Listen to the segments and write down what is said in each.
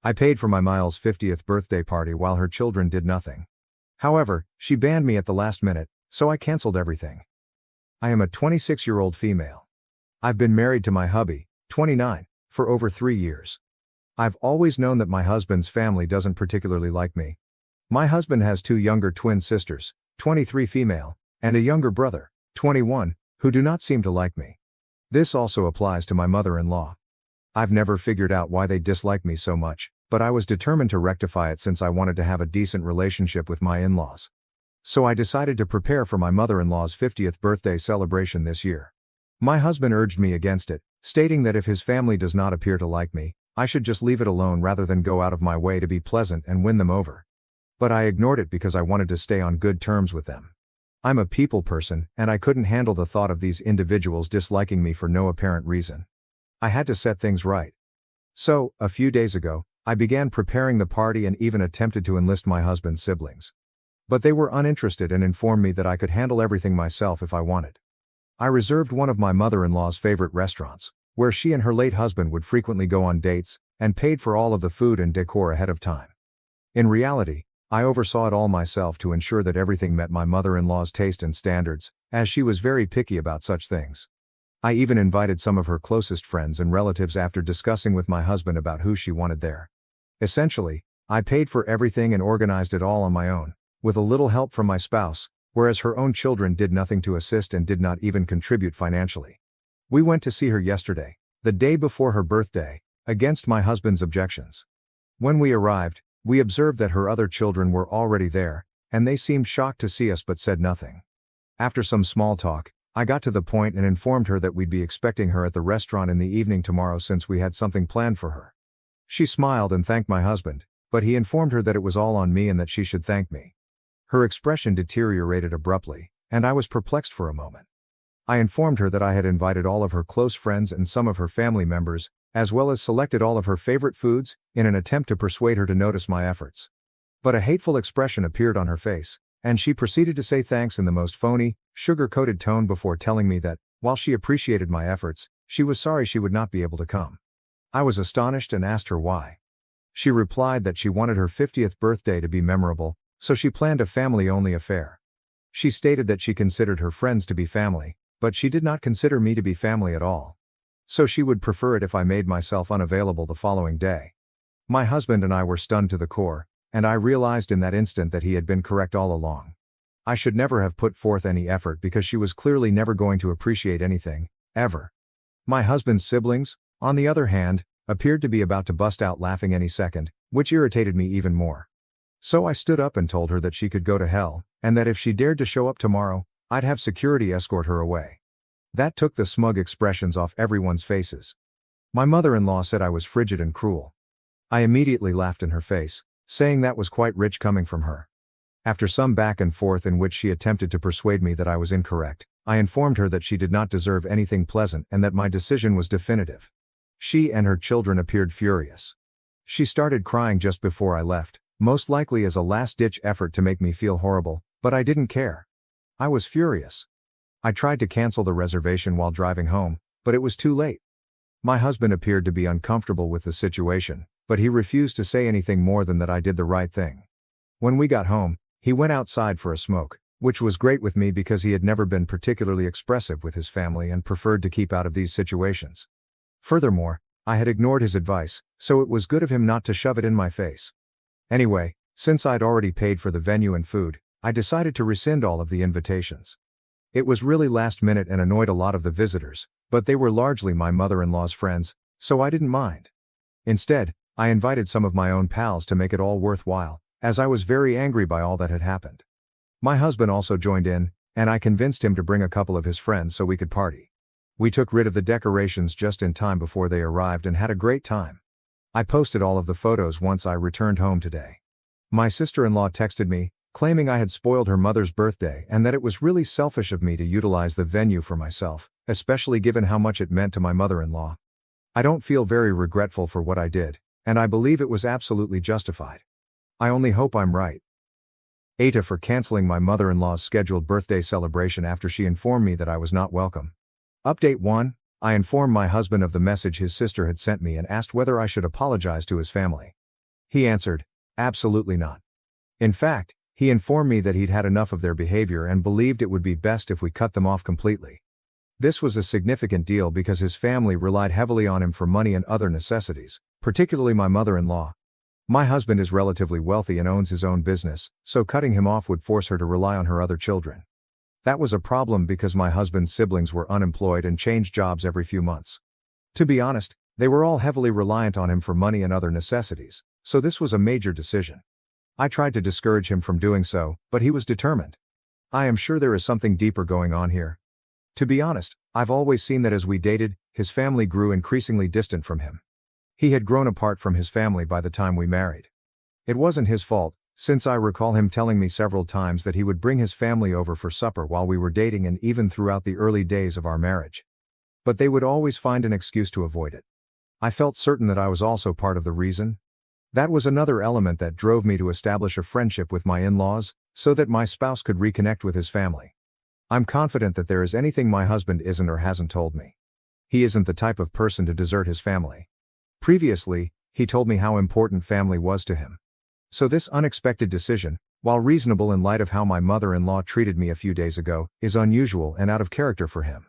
I paid for my Miles' 50th birthday party while her children did nothing. However, she banned me at the last minute, so I cancelled everything. I am a 26-year-old female. I've been married to my hubby, 29, for over 3 years. I've always known that my husband's family doesn't particularly like me. My husband has 2 younger twin sisters, 23 female, and a younger brother, 21, who do not seem to like me. This also applies to my mother-in-law. I've never figured out why they dislike me so much, but I was determined to rectify it since I wanted to have a decent relationship with my in-laws. So I decided to prepare for my mother-in-law's 50th birthday celebration this year. My husband urged me against it, stating that if his family does not appear to like me, I should just leave it alone rather than go out of my way to be pleasant and win them over. But I ignored it because I wanted to stay on good terms with them. I'm a people person, and I couldn't handle the thought of these individuals disliking me for no apparent reason. I had to set things right. So, a few days ago, I began preparing the party and even attempted to enlist my husband's siblings. But they were uninterested and informed me that I could handle everything myself if I wanted. I reserved one of my mother-in-law's favorite restaurants, where she and her late husband would frequently go on dates, and paid for all of the food and decor ahead of time. In reality, I oversaw it all myself to ensure that everything met my mother-in-law's taste and standards, as she was very picky about such things. I even invited some of her closest friends and relatives after discussing with my husband about who she wanted there. Essentially, I paid for everything and organized it all on my own, with a little help from my spouse, whereas her own children did nothing to assist and did not even contribute financially. We went to see her yesterday, the day before her birthday, against my husband's objections. When we arrived, we observed that her other children were already there, and they seemed shocked to see us but said nothing. After some small talk, I got to the point and informed her that we'd be expecting her at the restaurant in the evening tomorrow since we had something planned for her. She smiled and thanked my husband, but he informed her that it was all on me and that she should thank me. Her expression deteriorated abruptly, and I was perplexed for a moment. I informed her that I had invited all of her close friends and some of her family members, as well as selected all of her favorite foods, in an attempt to persuade her to notice my efforts. But a hateful expression appeared on her face, and she proceeded to say thanks in the most phony, sugar-coated tone before telling me that, while she appreciated my efforts, she was sorry she would not be able to come. I was astonished and asked her why. She replied that she wanted her 50th birthday to be memorable, so she planned a family-only affair. She stated that she considered her friends to be family, but she did not consider me to be family at all. So she would prefer it if I made myself unavailable the following day. My husband and I were stunned to the core, and I realized in that instant that he had been correct all along. I should never have put forth any effort because she was clearly never going to appreciate anything, ever. My husband's siblings, on the other hand, appeared to be about to bust out laughing any second, which irritated me even more. So I stood up and told her that she could go to hell, and that if she dared to show up tomorrow, I'd have security escort her away. That took the smug expressions off everyone's faces. My mother-in-law said I was frigid and cruel. I immediately laughed in her face, saying that was quite rich coming from her. After some back and forth in which she attempted to persuade me that I was incorrect, I informed her that she did not deserve anything pleasant and that my decision was definitive. She and her children appeared furious. She started crying just before I left, most likely as a last-ditch effort to make me feel horrible, but I didn't care. I was furious. I tried to cancel the reservation while driving home, but it was too late. My husband appeared to be uncomfortable with the situation, but he refused to say anything more than that I did the right thing. When we got home, he went outside for a smoke, which was great with me because he had never been particularly expressive with his family and preferred to keep out of these situations. Furthermore, I had ignored his advice, so it was good of him not to shove it in my face. Anyway, since I'd already paid for the venue and food, I decided to rescind all of the invitations. It was really last minute and annoyed a lot of the visitors, but they were largely my mother-in-law's friends, so I didn't mind. Instead, I invited some of my own pals to make it all worthwhile, as I was very angry by all that had happened. My husband also joined in, and I convinced him to bring a couple of his friends so we could party. We took rid of the decorations just in time before they arrived and had a great time. I posted all of the photos once I returned home today. My sister-in-law texted me, claiming I had spoiled her mother's birthday and that it was really selfish of me to utilize the venue for myself, especially given how much it meant to my mother-in-law. I don't feel very regretful for what I did, and I believe it was absolutely justified. I only hope I'm right. Eta for canceling my mother-in-law's scheduled birthday celebration after she informed me that I was not welcome. Update 1. I informed my husband of the message his sister had sent me and asked whether I should apologize to his family. He answered, "Absolutely not." In fact, he informed me that he'd had enough of their behavior and believed it would be best if we cut them off completely. This was a significant deal because his family relied heavily on him for money and other necessities, particularly my mother-in-law. My husband is relatively wealthy and owns his own business, so cutting him off would force her to rely on her other children. That was a problem because my husband's siblings were unemployed and changed jobs every few months. To be honest, they were all heavily reliant on him for money and other necessities, so this was a major decision. I tried to discourage him from doing so, but he was determined. I am sure there is something deeper going on here. To be honest, I've always seen that as we dated, his family grew increasingly distant from him. He had grown apart from his family by the time we married. It wasn't his fault, since I recall him telling me several times that he would bring his family over for supper while we were dating and even throughout the early days of our marriage. But they would always find an excuse to avoid it. I felt certain that I was also part of the reason. That was another element that drove me to establish a friendship with my in-laws, so that my spouse could reconnect with his family. I'm confident that there is anything my husband isn't or hasn't told me. He isn't the type of person to desert his family. Previously, he told me how important family was to him. So this unexpected decision, while reasonable in light of how my mother-in-law treated me a few days ago, is unusual and out of character for him.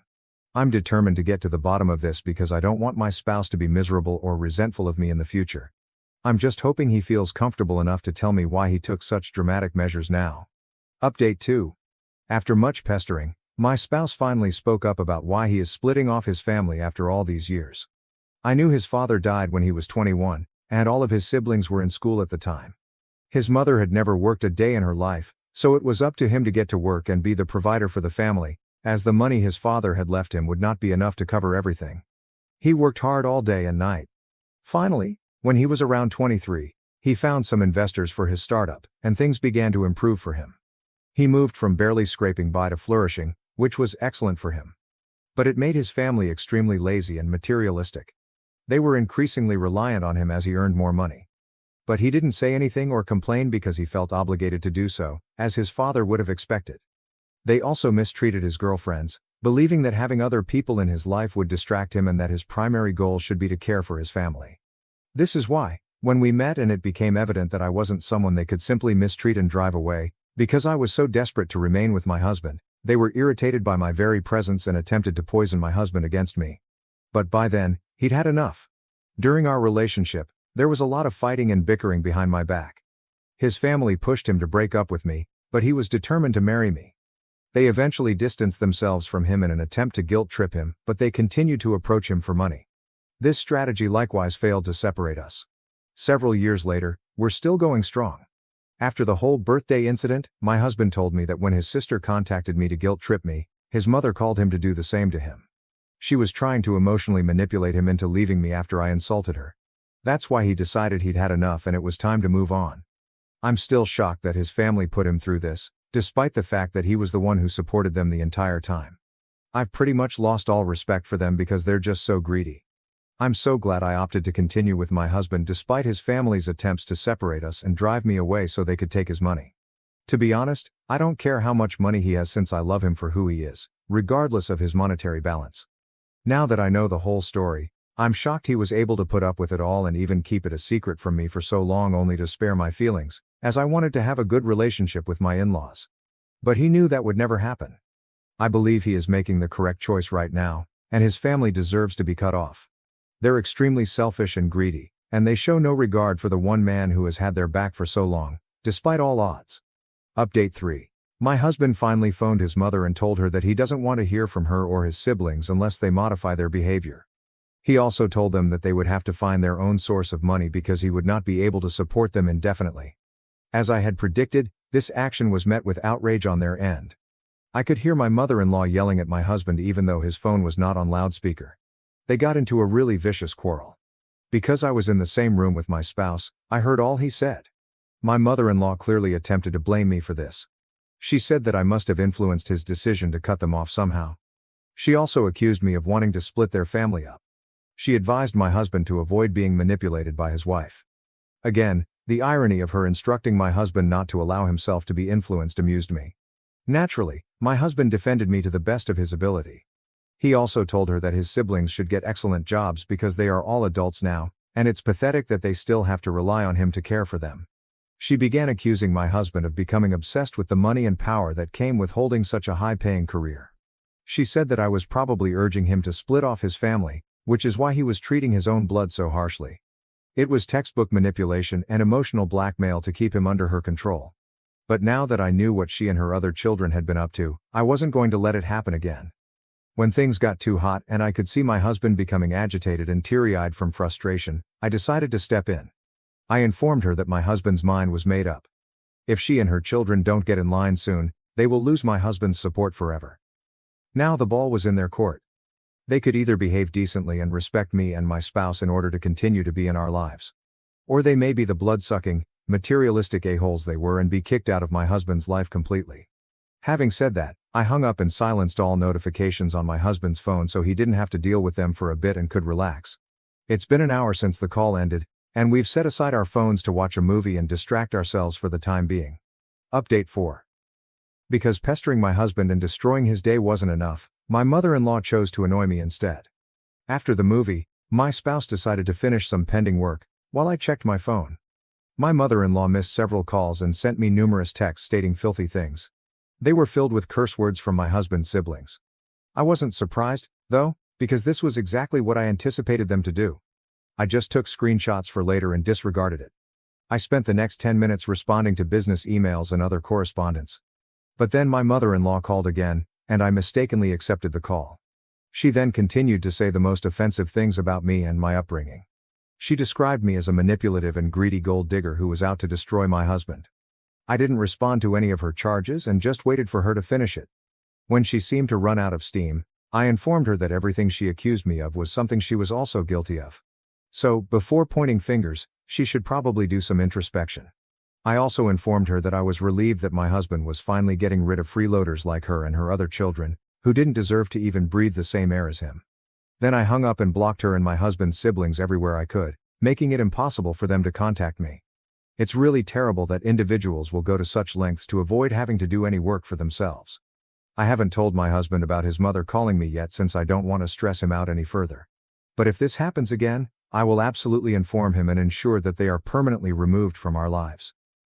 I'm determined to get to the bottom of this because I don't want my spouse to be miserable or resentful of me in the future. I'm just hoping he feels comfortable enough to tell me why he took such dramatic measures now. Update 2. After much pestering, my spouse finally spoke up about why he is splitting off his family after all these years. I knew his father died when he was 21, and all of his siblings were in school at the time. His mother had never worked a day in her life, so it was up to him to get to work and be the provider for the family, as the money his father had left him would not be enough to cover everything. He worked hard all day and night. Finally, when he was around 23, he found some investors for his startup, and things began to improve for him. He moved from barely scraping by to flourishing, which was excellent for him. But it made his family extremely lazy and materialistic. They were increasingly reliant on him as he earned more money. But he didn't say anything or complain because he felt obligated to do so, as his father would have expected. They also mistreated his girlfriends, believing that having other people in his life would distract him and that his primary goal should be to care for his family. This is why, when we met and it became evident that I wasn't someone they could simply mistreat and drive away, because I was so desperate to remain with my husband, they were irritated by my very presence and attempted to poison my husband against me. But by then, he'd had enough. During our relationship, there was a lot of fighting and bickering behind my back. His family pushed him to break up with me, but he was determined to marry me. They eventually distanced themselves from him in an attempt to guilt-trip him, but they continued to approach him for money. This strategy likewise failed to separate us. Several years later, we're still going strong. After the whole birthday incident, my husband told me that when his sister contacted me to guilt-trip me, his mother called him to do the same to him. She was trying to emotionally manipulate him into leaving me after I insulted her. That's why he decided he'd had enough and it was time to move on. I'm still shocked that his family put him through this, despite the fact that he was the one who supported them the entire time. I've pretty much lost all respect for them because they're just so greedy. I'm so glad I opted to continue with my husband despite his family's attempts to separate us and drive me away so they could take his money. To be honest, I don't care how much money he has since I love him for who he is, regardless of his monetary balance. Now that I know the whole story, I'm shocked he was able to put up with it all and even keep it a secret from me for so long only to spare my feelings, as I wanted to have a good relationship with my in-laws. But he knew that would never happen. I believe he is making the correct choice right now, and his family deserves to be cut off. They're extremely selfish and greedy, and they show no regard for the one man who has had their back for so long, despite all odds. Update 3. My husband finally phoned his mother and told her that he doesn't want to hear from her or his siblings unless they modify their behavior. He also told them that they would have to find their own source of money because he would not be able to support them indefinitely. As I had predicted, this action was met with outrage on their end. I could hear my mother-in-law yelling at my husband even though his phone was not on loudspeaker. They got into a really vicious quarrel. Because I was in the same room with my spouse, I heard all he said. My mother-in-law clearly attempted to blame me for this. She said that I must have influenced his decision to cut them off somehow. She also accused me of wanting to split their family up. She advised my husband to avoid being manipulated by his wife. Again, the irony of her instructing my husband not to allow himself to be influenced amused me. Naturally, my husband defended me to the best of his ability. He also told her that his siblings should get excellent jobs because they are all adults now, And it's pathetic that they still have to rely on him to care for them. She began accusing my husband of becoming obsessed with the money and power that came with holding such a high-paying career. She said that I was probably urging him to split off his family, which is why he was treating his own blood so harshly. It was textbook manipulation and emotional blackmail to keep him under her control. But now that I knew what she and her other children had been up to, I wasn't going to let it happen again. When things got too hot and I could see my husband becoming agitated and teary-eyed from frustration, I decided to step in. I informed her that my husband's mind was made up. If she and her children don't get in line soon, they will lose my husband's support forever. Now the ball was in their court. They could either behave decently and respect me and my spouse in order to continue to be in our lives. Or they may be the blood-sucking, materialistic a-holes they were and be kicked out of my husband's life completely. Having said that, I hung up and silenced all notifications on my husband's phone so he didn't have to deal with them for a bit and could relax. It's been an hour since the call ended, and we've set aside our phones to watch a movie and distract ourselves for the time being. Update 4. Because pestering my husband and destroying his day wasn't enough, my mother-in-law chose to annoy me instead. After the movie, my spouse decided to finish some pending work, while I checked my phone. My mother-in-law missed several calls and sent me numerous texts stating filthy things. They were filled with curse words from my husband's siblings. I wasn't surprised, though, because this was exactly what I anticipated them to do. I just took screenshots for later and disregarded it. I spent the next 10 minutes responding to business emails and other correspondence. But then my mother-in-law called again, and I mistakenly accepted the call. She then continued to say the most offensive things about me and my upbringing. She described me as a manipulative and greedy gold digger who was out to destroy my husband. I didn't respond to any of her charges and just waited for her to finish it. When she seemed to run out of steam, I informed her that everything she accused me of was something she was also guilty of. So, before pointing fingers, she should probably do some introspection. I also informed her that I was relieved that my husband was finally getting rid of freeloaders like her and her other children, who didn't deserve to even breathe the same air as him. Then I hung up and blocked her and my husband's siblings everywhere I could, making it impossible for them to contact me. It's really terrible that individuals will go to such lengths to avoid having to do any work for themselves. I haven't told my husband about his mother calling me yet since I don't want to stress him out any further. But if this happens again, I will absolutely inform him and ensure that they are permanently removed from our lives.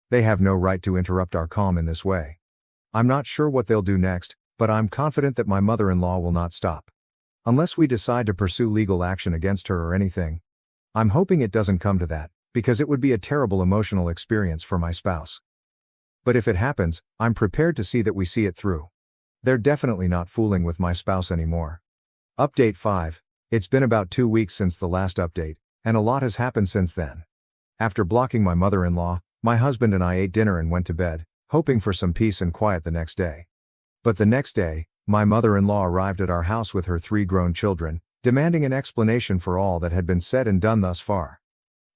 They have no right to interrupt our calm in this way. I'm not sure what they'll do next, but I'm confident that my mother-in-law will not stop. Unless we decide to pursue legal action against her or anything. I'm hoping it doesn't come to that, because it would be a terrible emotional experience for my spouse. But if it happens, I'm prepared to see that we see it through. They're definitely not fooling with my spouse anymore. Update 5. It's been about 2 weeks since the last update, and a lot has happened since then. After blocking my mother-in-law, my husband and I ate dinner and went to bed, hoping for some peace and quiet the next day. But the next day, my mother-in-law arrived at our house with her 3 grown children, demanding an explanation for all that had been said and done thus far.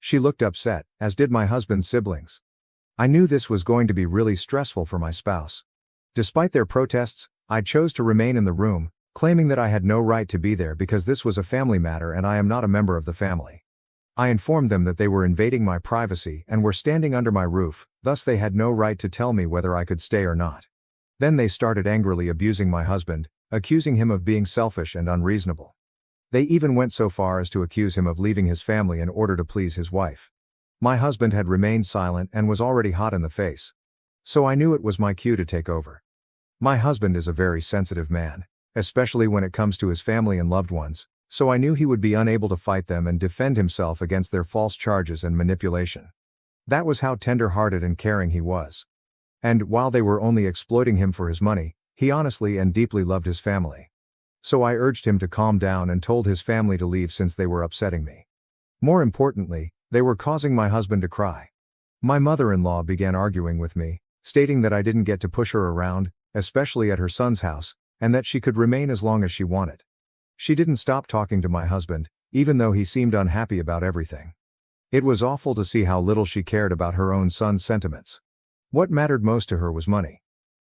She looked upset, as did my husband's siblings. I knew this was going to be really stressful for my spouse. Despite their protests, I chose to remain in the room, claiming that I had no right to be there because this was a family matter and I am not a member of the family. I informed them that they were invading my privacy and were standing under my roof, thus they had no right to tell me whether I could stay or not. Then they started angrily abusing my husband, accusing him of being selfish and unreasonable. They even went so far as to accuse him of leaving his family in order to please his wife. My husband had remained silent and was already hot in the face. So I knew it was my cue to take over. My husband is a very sensitive man, especially when it comes to his family and loved ones, so I knew he would be unable to fight them and defend himself against their false charges and manipulation. That was how tender-hearted and caring he was. And while they were only exploiting him for his money, he honestly and deeply loved his family. So I urged him to calm down and told his family to leave since they were upsetting me. More importantly, they were causing my husband to cry. My mother-in-law began arguing with me, stating that I didn't get to push her around, especially at her son's house, and that she could remain as long as she wanted. She didn't stop talking to my husband, even though he seemed unhappy about everything. It was awful to see how little she cared about her own son's sentiments. What mattered most to her was money.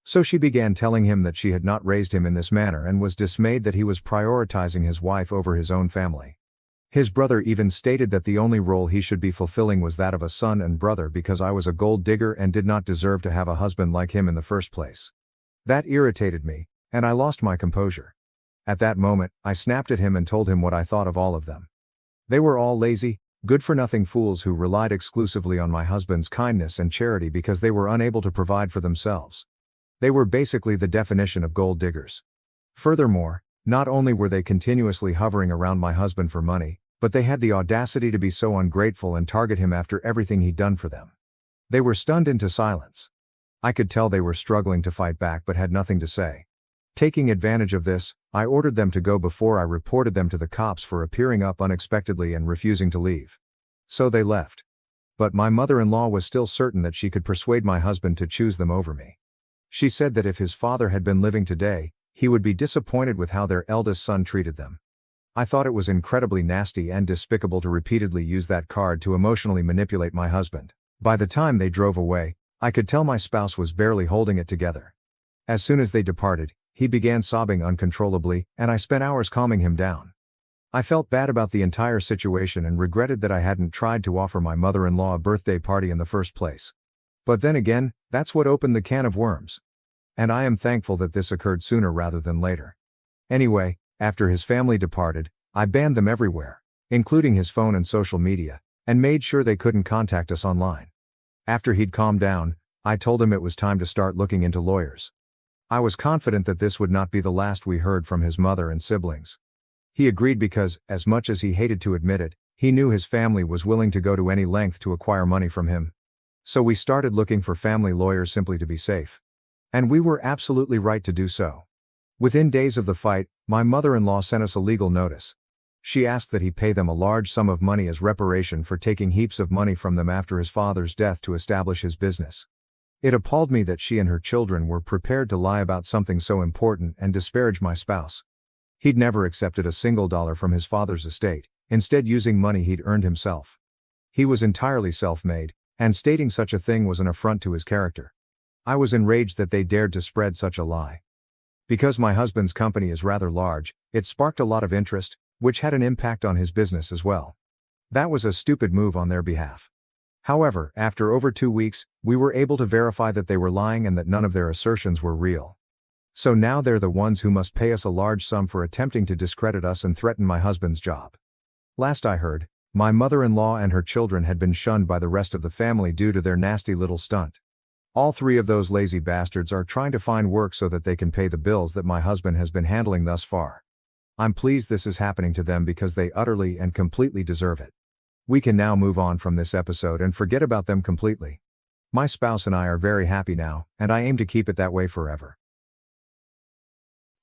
So she began telling him that she had not raised him in this manner and was dismayed that he was prioritizing his wife over his own family. His brother even stated that the only role he should be fulfilling was that of a son and brother because I was a gold digger and did not deserve to have a husband like him in the first place. That irritated me, and I lost my composure. At that moment, I snapped at him and told him what I thought of all of them. They were all lazy, Good-for-nothing fools who relied exclusively on my husband's kindness and charity because they were unable to provide for themselves. They were basically the definition of gold diggers. Furthermore, not only were they continuously hovering around my husband for money, but they had the audacity to be so ungrateful and target him after everything he'd done for them. They were stunned into silence. I could tell they were struggling to fight back but had nothing to say. Taking advantage of this, I ordered them to go before I reported them to the cops for appearing up unexpectedly and refusing to leave. So they left. But my mother-in-law was still certain that she could persuade my husband to choose them over me. She said that if his father had been living today, he would be disappointed with how their eldest son treated them. I thought it was incredibly nasty and despicable to repeatedly use that card to emotionally manipulate my husband. By the time they drove away, I could tell my spouse was barely holding it together. As soon as they departed, he began sobbing uncontrollably, and I spent hours calming him down. I felt bad about the entire situation and regretted that I hadn't tried to offer my mother-in-law a birthday party in the first place. But then again, that's what opened the can of worms. And I am thankful that this occurred sooner rather than later. Anyway, after his family departed, I banned them everywhere, including his phone and social media, and made sure they couldn't contact us online. After he'd calmed down, I told him it was time to start looking into lawyers. I was confident that this would not be the last we heard from his mother and siblings. He agreed because, as much as he hated to admit it, he knew his family was willing to go to any length to acquire money from him. So we started looking for family lawyers simply to be safe. And we were absolutely right to do so. Within days of the fight, my mother-in-law sent us a legal notice. She asked that he pay them a large sum of money as reparation for taking heaps of money from them after his father's death to establish his business. It appalled me that she and her children were prepared to lie about something so important and disparage my spouse. He'd never accepted a single dollar from his father's estate, instead using money he'd earned himself. He was entirely self-made, and stating such a thing was an affront to his character. I was enraged that they dared to spread such a lie. Because my husband's company is rather large, it sparked a lot of interest, which had an impact on his business as well. That was a stupid move on their behalf. However, after over 2 weeks, we were able to verify that they were lying and that none of their assertions were real. So now they're the ones who must pay us a large sum for attempting to discredit us and threaten my husband's job. Last I heard, my mother-in-law and her children had been shunned by the rest of the family due to their nasty little stunt. All 3 of those lazy bastards are trying to find work so that they can pay the bills that my husband has been handling thus far. I'm pleased this is happening to them because they utterly and completely deserve it. We can now move on from this episode and forget about them completely. My spouse and I are very happy now, and I aim to keep it that way forever.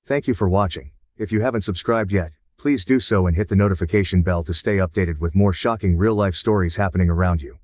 Thank you for watching. If you haven't subscribed yet, please do so and hit the notification bell to stay updated with more shocking real-life stories happening around you.